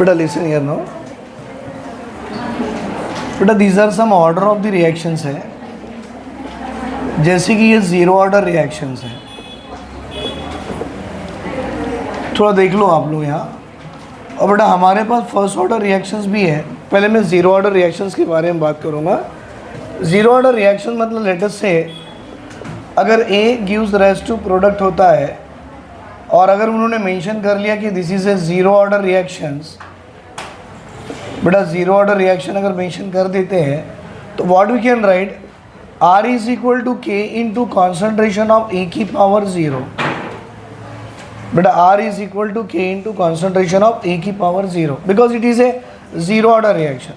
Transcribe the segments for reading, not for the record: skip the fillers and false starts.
बेटा listen here no बेटा, these are some order of the reactions है, जैसे कि ये ज़ीरो ऑर्डर रिएक्शंस है। थोड़ा देख लो आप लोग यहाँ। और बेटा हमारे पास फर्स्ट ऑर्डर रिएक्शंस भी है। पहले मैं ज़ीरो ऑर्डर रिएक्शंस के बारे में बात करूँगा। ज़ीरो ऑर्डर रिएक्शन मतलब लेट अस से अगर A gives rise to product होता है और अगर उन्होंने मेंशन कर लिया कि this is a zero order reactions, बेटा ज़ीरो ऑर्डर रिएक्शन अगर मेंशन कर देते हैं तो what we can write, R is equal to K into concentration of A की पावर ज़ीरो। बेटा R is equal to K into concentration of A की power zero, because it is a zero order reaction.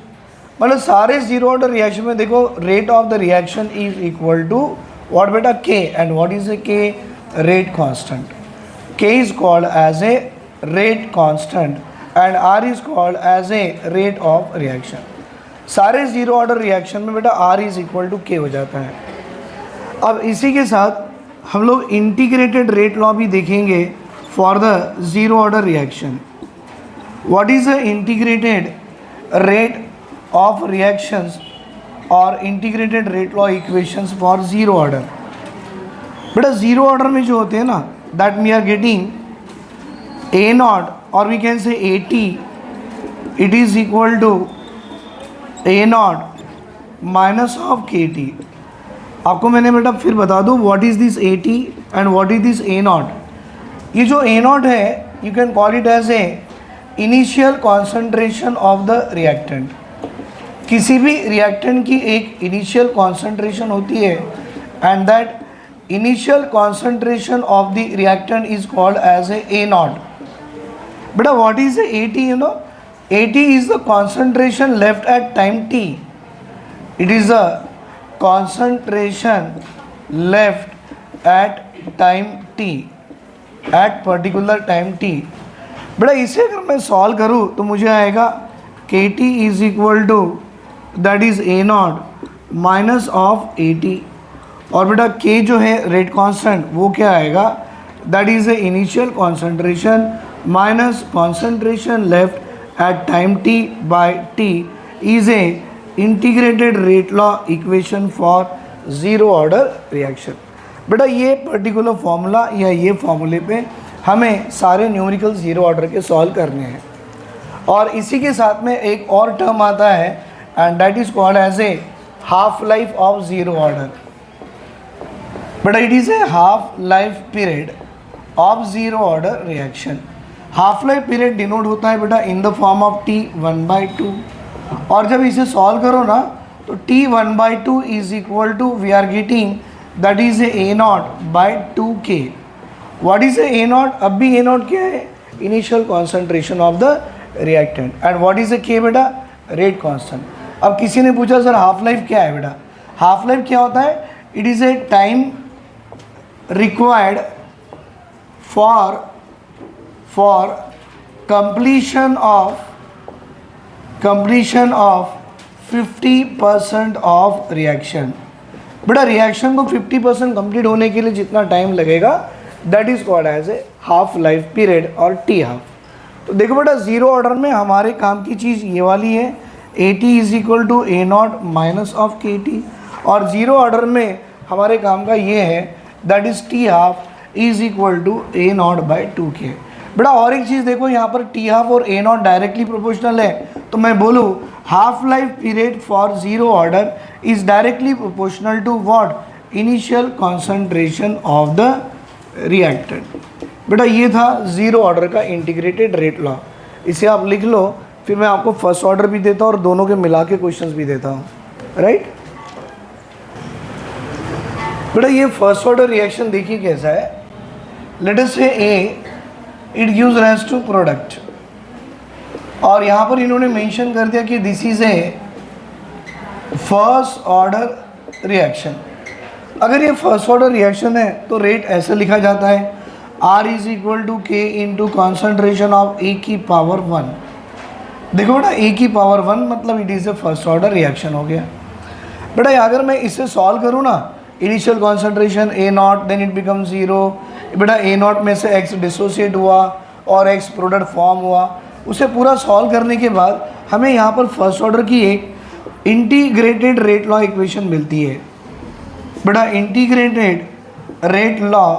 मतलब सारे zero order reaction में देखो rate of the reaction is equal to what बेटा, K. And what is a K? Rate constant. K is called as a rate constant and R is called as a rate of reaction. सारे zero order reaction में बेटा R is equal to के हो जाता है। अब इसी के साथ हम लोग इंटीग्रेटेड रेट लॉ भी देखेंगे for the zero order reaction. What is the integrated rate of reactions और integrated rate law equations for zero order? बेटा ज़ीरो ऑर्डर में जो होते हैं ना, that we are getting A naught और we can say A T, it is equal to A naught minus of K T. आपको मैंने बेटा फिर बता दूँ what is this A T and what is this A not. ये जो A naught है you can call it as a initial concentration of the reactant. किसी भी रिएक्टेंट की एक इनिशियल कॉन्सेंट्रेशन होती है and that initial concentration of the reactant is called as A naught. बेटा what is A T? You know, AT is the concentration left at time t. It is the concentration left at time t, at particular time t. बेटा इसे अगर मैं solve करूँ तो मुझे आएगा KT is equal to that is A naught minus of AT। और बेटा K जो है रेट कांस्टेंट वो क्या आएगा, that is A initial concentration minus concentration left at time t by t is a integrated rate law equation for zero order reaction। बेटा ये particular formula या ये फॉर्मूले पे हमें सारे न्यूमेरिकल ज़ीरो ऑर्डर के सॉल्व करने हैं। और इसी के साथ में एक और टर्म आता है and that is called as a half life of zero order. बेटा it is a half life period of zero order reaction. Half life period denote होता है बेटा in the form of T1/2। और जब इसे solve करो ना तो T1/2 is equal to we are getting that is A naught by 2K। What is A naught? अब भी ए नॉट क्या है? Initial concentration of the reactant. And what is a K बेटा? Rate constant. अब किसी ने पूछा sir half life क्या है बेटा? हाफ लाइफ क्या होता है? It is a time required for completion of 50% of reaction। बेटा रिएक्शन को 50% कंप्लीट होने के लिए जितना टाइम लगेगा that is called as a half life period और टी हाफ। तो देखो बेटा ज़ीरो ऑर्डर में हमारे काम की चीज़ ये वाली है, A T is equal to A naught minus of K T. और ज़ीरो ऑर्डर में हमारे काम का ये है that is T half is equal to A naught by 2K। बेटा और एक चीज़ देखो यहाँ पर टी हाफ और ए नॉट डायरेक्टली प्रोपोर्शनल है, तो मैं बोलूँ half life period for zero order is directly proportional to what, initial concentration of the reactant. बेटा ये था ज़ीरो ऑर्डर का इंटीग्रेटेड रेट लॉ। इसे आप लिख लो, फिर मैं आपको फर्स्ट ऑर्डर भी देता हूँ और दोनों के मिला के क्वेश्चंस भी देता हूँ, राइट। बेटा ये फर्स्ट ऑर्डर रिएक्शन देखिए कैसा है। Let us say A it gives rise to product और यहाँ पर इन्होंने मेंशन कर दिया कि this is a first order reaction. अगर ये फर्स्ट ऑर्डर रिएक्शन है तो रेट ऐसे लिखा जाता है R is equal to K into concentration of A की पावर 1। देखो बेटा ए की पावर 1 मतलब it is a first order reaction हो गया। बेटा अगर मैं इसे सॉल्व करूँ ना, initial concentration A naught then it become zero. बेटा ए नॉट में से एक्स डिसोसिएट हुआ और एक्स प्रोडक्ट फॉर्म हुआ उसे पूरा सॉल्व करने के बाद हमें यहाँ पर फर्स्ट ऑर्डर की एक इंटीग्रेटेड रेट लॉ इक्वेशन मिलती है। बेटा integrated rate law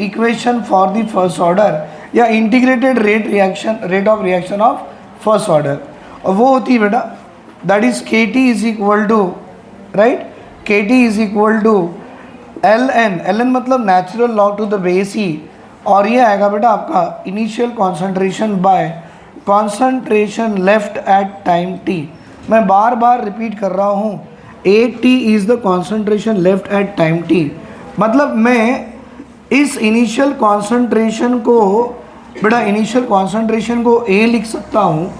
equation for the first order या integrated rate of reaction of first order, और वो होती है बेटा that is K T is equal to, right, K T is equal to L N मतलब natural log to the base E, और ये आएगा बेटा आपका initial concentration by concentration left at time T. मैं बार बार रिपीट कर रहा हूँ, A T is the concentration left at time T, मतलब मैं इस इनिशियल कॉन्सेंट्रेशन को बेटा इनिशियल कॉन्सेंट्रेशन को ए लिख सकता हूँ,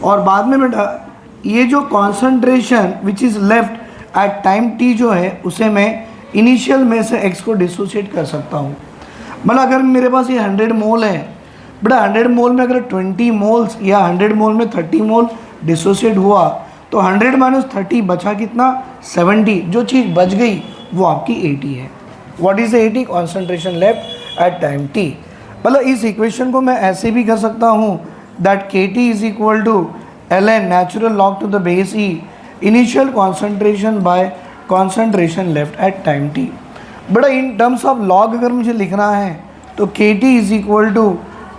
और बाद में बेटा ये जो concentration which is left at time T जो है उसे मैं इनिशियल में से एक्स को डिसोशिएट कर सकता हूँ। मतलब अगर मेरे पास ये 100 मोल है बेटा, 100 मोल में अगर 20 मोल्स या 100 मोल में 30 मोल डिसोशिएट हुआ तो 100 माइनस 30 बचा कितना 70, जो चीज़ बच गई वो आपकी 80 है। What is 80? Concentration left at time T. मतलब इस इक्वेशन को मैं ऐसे भी कर सकता हूँ that K T is equal to L N natural log to the base E initial concentration by concentration left at time T. बड़ा इन टर्म्स ऑफ लॉग अगर मुझे लिखना है तो K T is equal to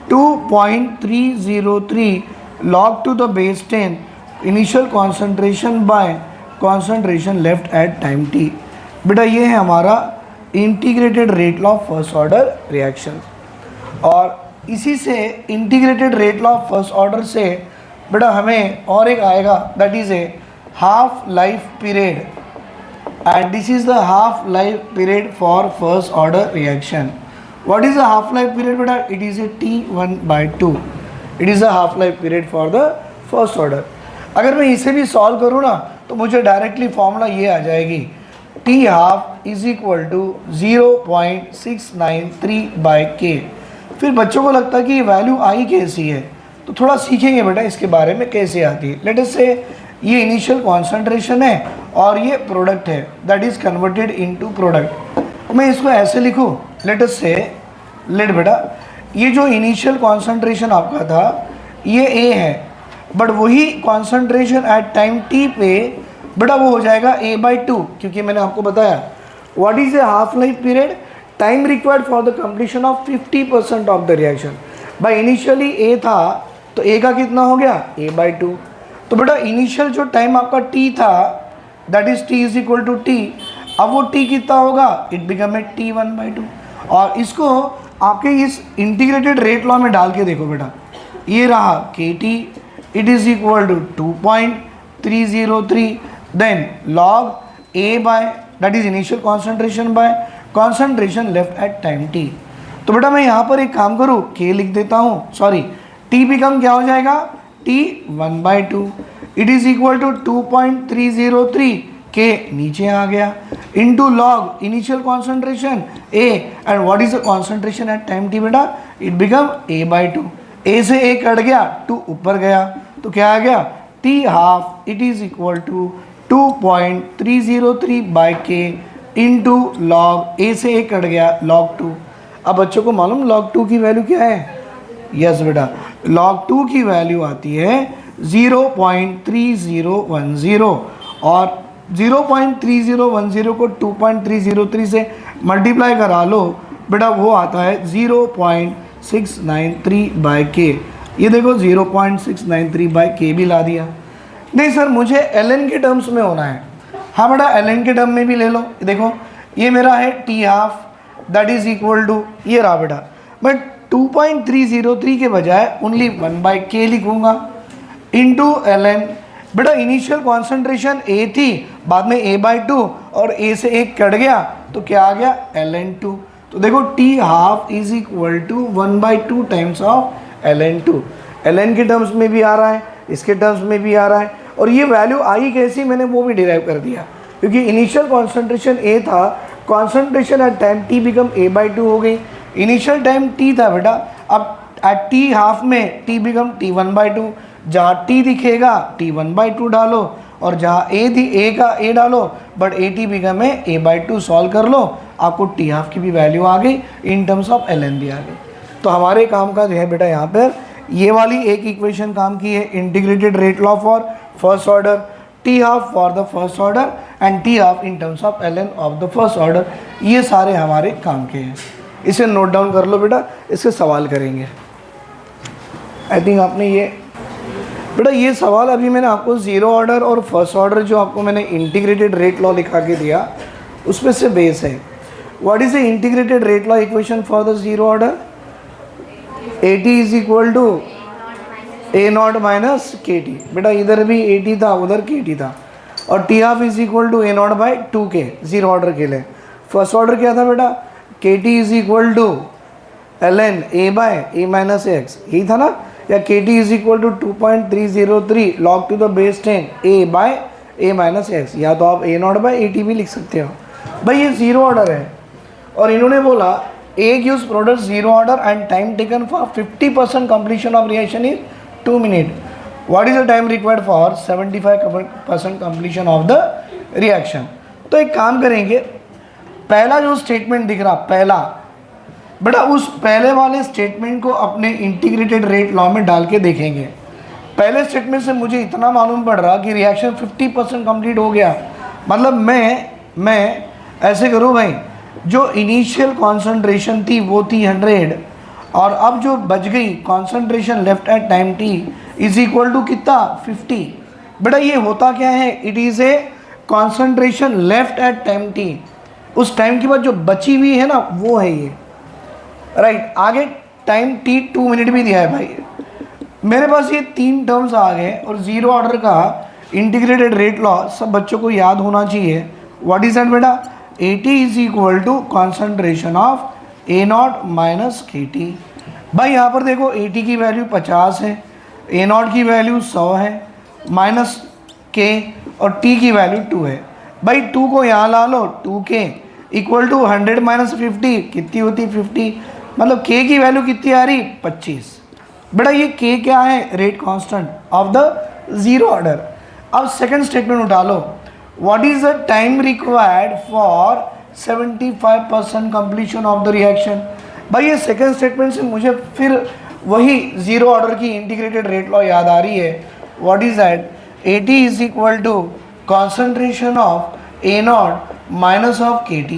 2.303 log to the base 10 initial concentration by concentration left at time T. बेटा ये है हमारा integrated rate law of first order reaction, और इसी से integrated rate law of first order से बेटा हमें और एक आएगा that is a half life period, and this is the half life period for first order reaction. What is the half life period beta? It is a T1/2. It is a half life period for the first order. अगर मैं इसे भी solve करूँ ना तो मुझे directly formula ये आ जाएगी T half is equal to 0.693/K। फिर बच्चों को लगता है कि ये वैल्यू आई कैसी है, तो थोड़ा सीखेंगे बेटा इसके बारे में कैसे आती है। लेट अस से ये इनिशियल कॉन्सेंट्रेशन है और ये प्रोडक्ट है that is converted into product. मैं इसको ऐसे लिखूँ, लेट अस से लेट बेटा ये जो इनिशियल कॉन्सेंट्रेशन आपका था ये ए है, बट वही कॉन्सेंट्रेशन एट टाइम टी पे बेटा वो हो जाएगा A/2, क्योंकि मैंने आपको बताया what is a half life period, time required for the completion of 50% of the reaction. भाई इनिशियली ए था तो ए का कितना हो गया A/2, तो बेटा इनिशियल जो टाइम आपका t था that is t is equal to T, अब वो t कितना होगा, इट बिकम ए T1/2। और इसको आपके इस इंटीग्रेटेड रेट लॉ में डाल के देखो बेटा, ये रहा K T it is equal to 2.303 then log a by that is initial concentration by concentration left at time t। तो बेटा मैं यहाँ पर एक काम करूँ k लिख देता हूँ, सॉरी t बिकम क्या हो जाएगा T1/2 it is equal to 2.303 के नीचे आ गया into log initial concentration A and what is the concentration at time t बेटा, इट बिकम A/2। A से A कट गया 2 ऊपर गया तो क्या आ गया T half it is equal to 2.303/K into log A से A कट गया log 2। अब बच्चों को मालूम log 2 की वैल्यू क्या है? यस बेटा log 2 की वैल्यू आती है 0.3010, और 0.3010 को 2.303 से मल्टीप्लाई करा लो बेटा वो आता है 0.693/K। ये देखो 0.693/K भी ला दिया। नहीं सर मुझे ln के टर्म्स में होना है, हाँ बेटा ln के टर्म में भी ले लो। देखो ये मेरा है T half that is equal to ये रहा बेटा, बट 2.303 के बजाय ओनली 1/K लिखूंगा इनटू ln। बेटा इनिशियल कॉन्सेंट्रेशन A थी, बाद में A/2 और A से एक कट गया तो क्या आ गया ln2। तो देखो T half is equal to 1/2 times of ln2। ln के टर्म्स में भी आ रहा है, इसके टर्म्स में भी आ रहा है, और ये वैल्यू आई कैसी मैंने वो भी डिराइव कर दिया, क्योंकि इनिशियल कॉन्सेंट्रेशन A था, concentration at time T become A/2 हो गई। इनिशियल टाइम T था बेटा, अब एट T हाफ में T बिकम T1/2, जहाँ T दिखेगा T1/2 डालो, और जहाँ A थी A का A डालो, बट AT बिकम है A/2 सॉल्व कर लो, आपको T हाफ की भी वैल्यू आ गई, इन टर्म्स ऑफ ln भी आ गई। तो हमारे काम का जो है बेटा यहाँ पर ये वाली एक इक्वेशन काम की है, integrated rate law for first order, T half for the first order and T half in terms of L N of the first order. ये सारे हमारे काम के हैं, इसे नोट डाउन कर लो बेटा, इसके सवाल करेंगे। आई थिंक आपने ये बेटा ये सवाल अभी मैंने आपको ज़ीरो ऑर्डर और फर्स्ट ऑर्डर जो आपको मैंने इंटीग्रेटेड रेट लॉ लिखा के दिया उसमें से बेस है। What is the integrated rate law equation for the zero order? A T is equal to A naught minus K T. बेटा इधर भी ए टी था, उधर के टी था, और T half is equal to A naught by two K zero order के लिए। फर्स्ट ऑर्डर क्या था बेटा? K T is equal to L N A by A minus X, यही था ना? या K T is equal to 2.303 log to the base 10 A by A minus X, या तो आप A naught by A T भी लिख सकते हो। भाई ये ज़ीरो ऑर्डर है और इन्होंने बोला A gives product zero order and time taken for 50% completion of reaction is 2 minute. What is the time required for 75% completion of the reaction? तो एक काम करेंगे, पहला जो स्टेटमेंट दिख रहा पहला, बेटा उस पहले वाले स्टेटमेंट को अपने इंटीग्रेटेड रेट लॉ में डाल के देखेंगे। पहले स्टेटमेंट से मुझे इतना मालूम पड़ रहा कि रिएक्शन 50% कंप्लीट हो गया, मतलब मैं ऐसे करूँ भाई, जो इनिशियल कॉन्सेंट्रेशन थी वो थी 100 और अब जो बच गई concentration left at time T is equal to कितना? 50। बेटा ये होता क्या है? It is A concentration left at time T, उस टाइम के बाद जो बची हुई है ना वो है ये, राइट। आगे टाइम टी 2 मिनट भी दिया है भाई। मेरे पास ये 3 टर्म्स आ गए और ज़ीरो ऑर्डर का इंटीग्रेटेड रेट लॉ सब बच्चों को याद होना चाहिए। व्हाट इज दैट बेटा? A T is equal to concentration of A naught minus K T. भाई यहाँ पर देखो ए टी की वैल्यू 50 है, ए नॉट की वैल्यू 100 है, माइनस के और टी की वैल्यू 2 है। भाई 2 को यहाँ ला लो, 2k इक्वल टू 100 माइनस 50 कितनी होती? 50। मतलब k की वैल्यू कितनी आ रही? 25। बेटा ये k क्या है? Rate constant of the zero order. अब सेकंड स्टेटमेंट उठा लो, what is the time required for 75% completion of the reaction? भाई ये सेकंड स्टेटमेंट से मुझे फिर वही ज़ीरो ऑर्डर की इंटीग्रेटेड रेट लॉ याद आ रही है। What is that? A T is equal to concentration of A naught minus of K T.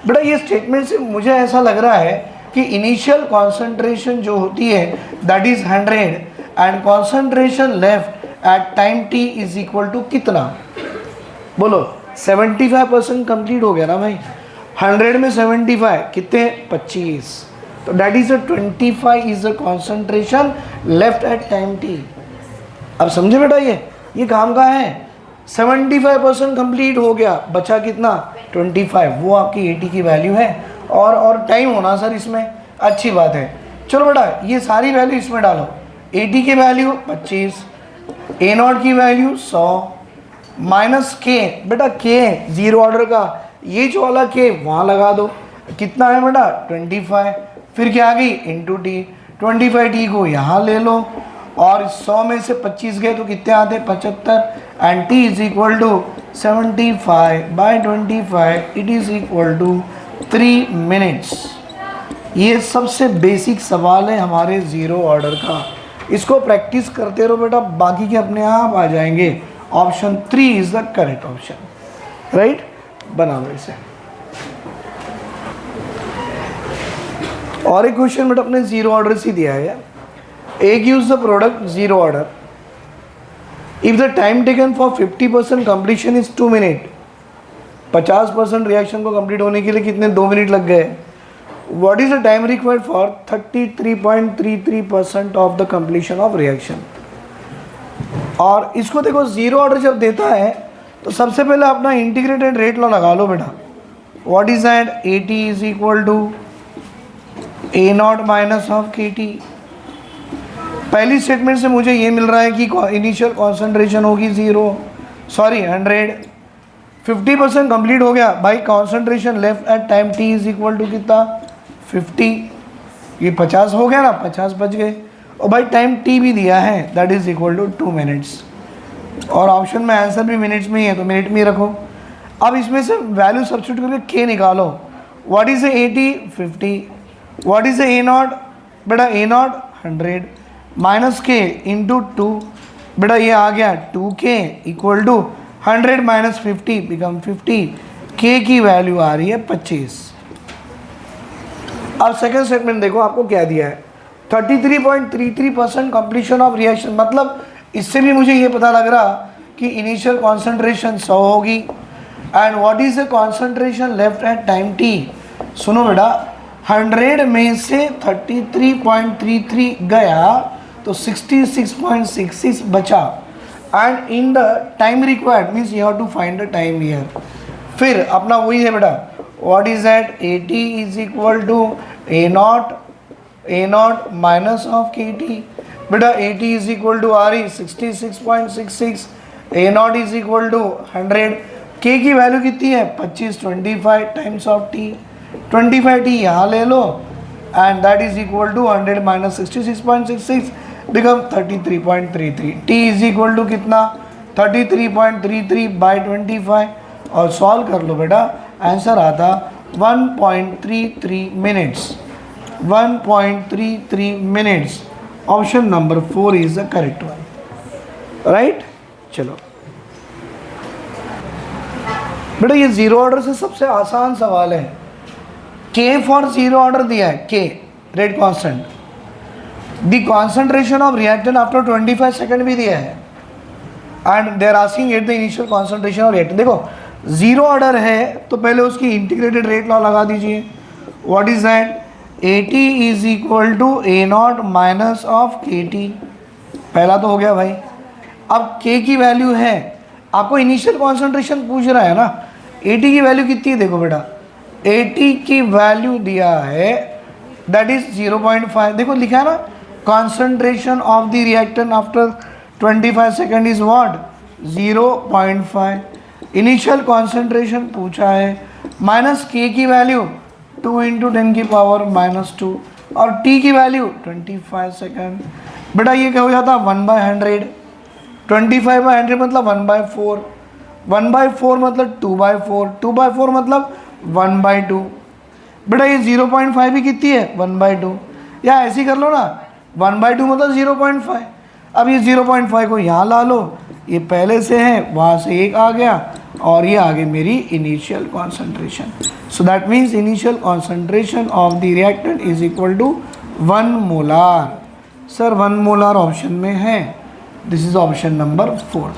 बेटा ये स्टेटमेंट से मुझे ऐसा लग रहा है कि इनिशियल कॉन्सेंट्रेशन जो होती है that is 100 and concentration left at time T is equal to कितना? बोलो 75% कंप्लीट हो गया ना भाई। 100 में 75 कितने? 25। तो that is 25 is the concentration left at time T. अब समझे बेटा ये काम का है। 75% कंप्लीट हो गया, बचा कितना? 25, वो आपकी ए टी की वैल्यू है और टाइम होना सर इसमें, अच्छी बात है। चलो बेटा ये सारी वैल्यू इसमें डालो, ए टी की वैल्यू 25, ए नॉट की वैल्यू 100 माइनस के, बेटा के ज़ीरो ऑर्डर का ये जो वाला के वहाँ लगा दो, कितना है बेटा? 25। फिर क्या आ गई? इंटू टी, 25 टी को यहाँ ले लो और 100 में से 25 गए तो कितने आते? 75 and T is equal to 75 by 25 it is equal to 3 minutes. ये सबसे बेसिक सवाल है हमारे ज़ीरो ऑर्डर का, इसको प्रैक्टिस करते रहो बेटा, बाकी के अपने आप आ जाएंगे। Option 3 is the correct option, right. बना लो इसे। और एक क्वेश्चन बेटा अपने ज़ीरो ऑर्डर से दिया है, A gives the product zero order. If the time taken for 50% completion is 2 minutes, 50% reaction को कंप्लीट होने के लिए कितने? 2 मिनट लग गए। What is the time required for 33.33% of the completion of reaction? और इसको देखो ज़ीरो ऑर्डर जब देता है तो सबसे पहले अपना इंटीग्रेटेड रेट लॉ लगा लो बेटा। What is that? A T is equal to A naught minus of K T. पहली स्टेटमेंट से मुझे ये मिल रहा है कि इनिशियल कॉन्सेंट्रेशन होगी 100, 50% कंप्लीट हो गया भाई। Concentration left at time T is equal to कितना? 50। ये 50 हो गया ना, 50 बच गए और भाई टाइम टी भी दिया है that is equal to 2 minutes और ऑप्शन में आंसर भी मिनट्स में ही है तो मिनट में ही रखो। अब इसमें से वैल्यू सब्स्टिट्यूट करके के निकालो। What is A T? 50। What is A naught? बेटा A naught 100 minus K into 2, बेटा ये आ गया 2k equal to 100 minus 50 become 50, k की वैल्यू आ रही है 25। अब सेकेंड स्टेटमेंट देखो आपको क्या दिया है, 33.33% कंप्लीशन ऑफ रिएक्शन, मतलब इससे भी मुझे ये पता लग रहा कि इनिशियल कॉन्सेंट्रेशन 100 होगी and what is the concentration left at time t। सुनो बेटा, 100 में से 33.33 गया तो 66.66 बचा and in the time required means you have to find the time here. फिर अपना वही है बेटा, what is that, AT is equal to A naught minus of KT। बेटा AT इज इक्वल टू आ रही 66.66, A naught is equal to 100, K की value कितनी है 25, 25 टाइम्स ऑफ T, 25T यहाँ ले लो and that is equal to 100 minus 66.66 become 33.33। T is equal to कितना 33.33 बाई 25 और सॉल्व कर लो बेटा, आंसर आता 1.33 minutes, 1.33 minutes. Option number 4 is the correct one, right. चलो बेटा ये जीरो ऑर्डर से सबसे आसान सवाल है, K फॉर जीरो ऑर्डर दिया है, K rate constant, the concentration of reactant after 25 second भी दिया है and they are asking at the initial concentration of reactant. देखो जीरो ऑर्डर है तो पहले उसकी इंटीग्रेटेड रेट लॉ लगा दीजिए, what is that, AT is equal to A naught minus of KT, पहला तो हो गया भाई। अब K की वैल्यू है, आपको इनिशियल कॉन्सेंट्रेशन पूछ रहा है ना, AT की वैल्यू कितनी है, देखो बेटा AT की वैल्यू दिया है दैट इज 0.5, देखो लिखा है ना, concentration of the reactant after 25 second is what 0.5, initial concentration पूछा है, माइनस K की वैल्यू 2 इंटू 10 की पावर माइनस 2 और T की वैल्यू 25 सेकेंड। बेटा ये क्या हो जाता 1/100, 25/100 मतलब 1/4, 1/4 मतलब 2/4, 2/4 मतलब 1/2। बेटा ये 0.5 भी कितनी है 1/2, या ऐसे ही कर लो ना, 1/2 मतलब 0.5। अब ये 0.5 को यहाँ ला लो, ये पहले से है वहाँ से एक आ गया और ये आ गई मेरी initial concentration. So that means initial concentration of the reactant is equal to 1 molar. Sir 1 molar option में है, दिस इज ऑप्शन नंबर 4।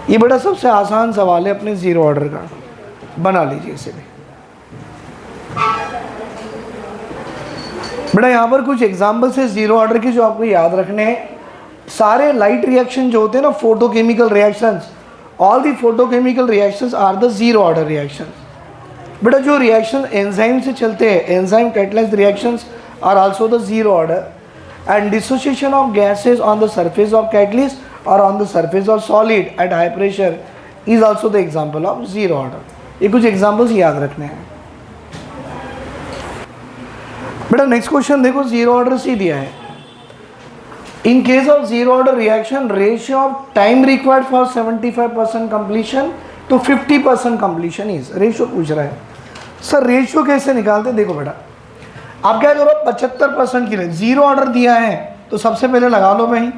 ये बड़ा सबसे आसान सवाल है अपने जीरो ऑर्डर का, बना लीजिए इसे भी। बेटा यहाँ पर कुछ एग्जाम्पल्स है जीरो ऑर्डर की जो आपको याद रखने हैं। सारे लाइट रिएक्शन जो होते हैं ना, photochemical reactions, all the photochemical reactions are the zero order reactions. बेटा जो रिएक्शन एंजाइम से चलते हैं, enzyme catalysed reactions are also the zero order and dissociation of gases on the surface of catalyst और on the surface of solid at high pressure is also the example of zero order. ये कुछ examples याद रखने हैं। बेटा next question देखो, zero order C दिया है, in case of zero order reaction ratio of time required for 75% completion तो 50% कंप्लीशन इज, रेशियो पूछ रहा है। सर रेशियो कैसे निकालते हैं, देखो बेटा आप क्या करो 75% के लिए जीरो ऑर्डर दिया है तो सबसे पहले लगा लो भाई,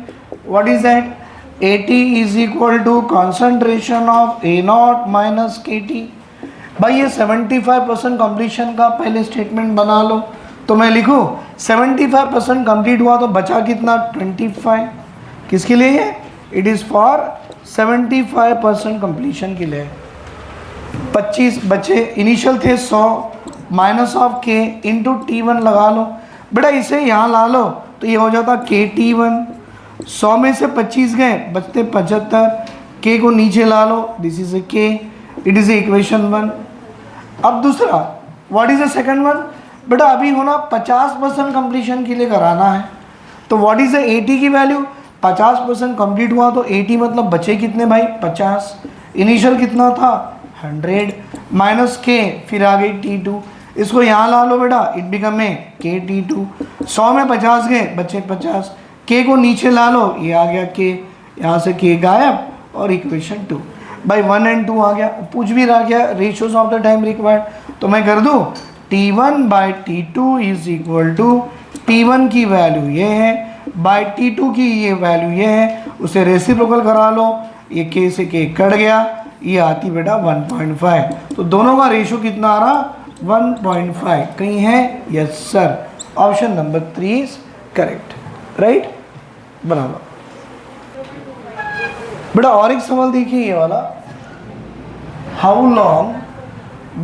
what is that, AT is equal to concentration of A naught minus KT। भाई ये 75% कंप्लीशन का पहले स्टेटमेंट बना लो, तो मैं लिखूँ 75% कंप्लीट हुआ तो बचा कितना 25, किसके लिए है, इट इज़ फॉर 75% कंप्लीशन के लिए। 25 बचे, इनिशियल थे 100 minus of K into T1 लगा लो। बेटा इसे यहाँ ला लो तो ये हो जाता KT1, 100 में से 25 गए बचते 75, K को नीचे ला लो, this is a K, it is equation 1। अब दूसरा what is the second one, बेटा अभी होना 50% कंप्लीशन के लिए कराना है, तो व्हाट इज द AT की वैल्यू, 50% कंप्लीट हुआ तो AT मतलब बचे कितने भाई 50, इनिशियल कितना था 100 माइनस K, फिर आ गई T2, इसको यहाँ ला लो बेटा, इट बिकम ए KT2, 100 में 50 गए बचे 50, K को नीचे ला लो, ये आ गया K, यहाँ से K गायब और इक्वेशन 2 भाई 1 और 2 आ गया। पूछ भी रहा गया ratios of the time required, तो मैं कर दूँ T1 by T2 is equal to T1 की वैल्यू ये है बाय T2 की ये वैल्यू ये है, उसे रेसिप्रोकल करा लो, ये K से K कट गया, ये आती बेटा 1.5। तो दोनों का रेशो कितना आ रहा 1.5। कहीं है? Yes sir, option number 3 is correct, right. बना लो बेटा। और एक सवाल देखिए ये वाला, how long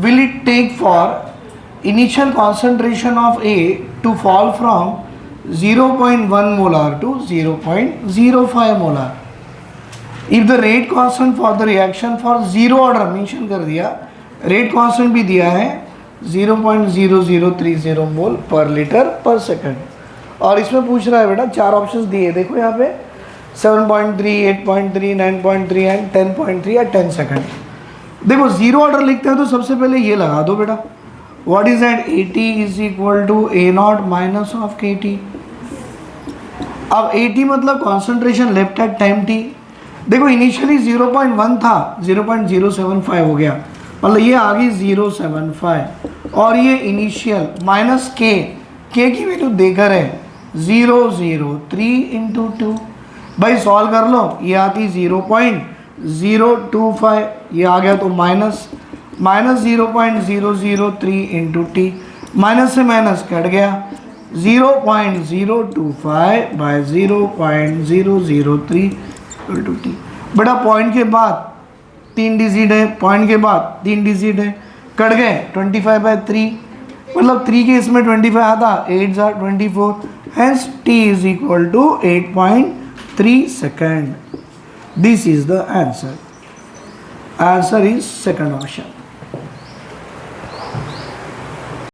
will it take for initial concentration of A to fall from 0.1 molar to 0.05 molar if the rate constant for the reaction for zero order mention कर दिया, रेट कांस्टेंट भी दिया है 0.0030 मोल पर लीटर पर सेकंड। और इसमें पूछ रहा है बेटा, चार ऑप्शंस दिए देखो यहाँ पे 7.3, 8.3, 9.3 एंड 10.3 या 10 सेकंड। देखो जीरो ऑर्डर लिखते हैं तो सबसे पहले ये लगा दो बेटा, what is that, AT is equal to A0 minus of KT। अब AT मतलब concentration left at time t। देखो इनिशियली 0.1 था, 0.075 हो गया, मतलब ये आ गई 0.75 और ये इनिशियल माइनस K की वैल्यू देकर है 0.03 इंटू 2। भाई सॉल्व कर लो, ये आती 0.025, ये आ गया तो माइनस 0.003 इंटू टी, माइनस से माइनस कट गया 0.025 बाय 0.003 इंटू टी। बेटा पॉइंट के बाद 3 डिजिट है, पॉइंट के बाद 3 डिजिट है, कट गए 25/3, मतलब 3 के इसमें 25 आता, 8 are 24, hence t is equal to 8.3 second. This is the answer. Answer is second option.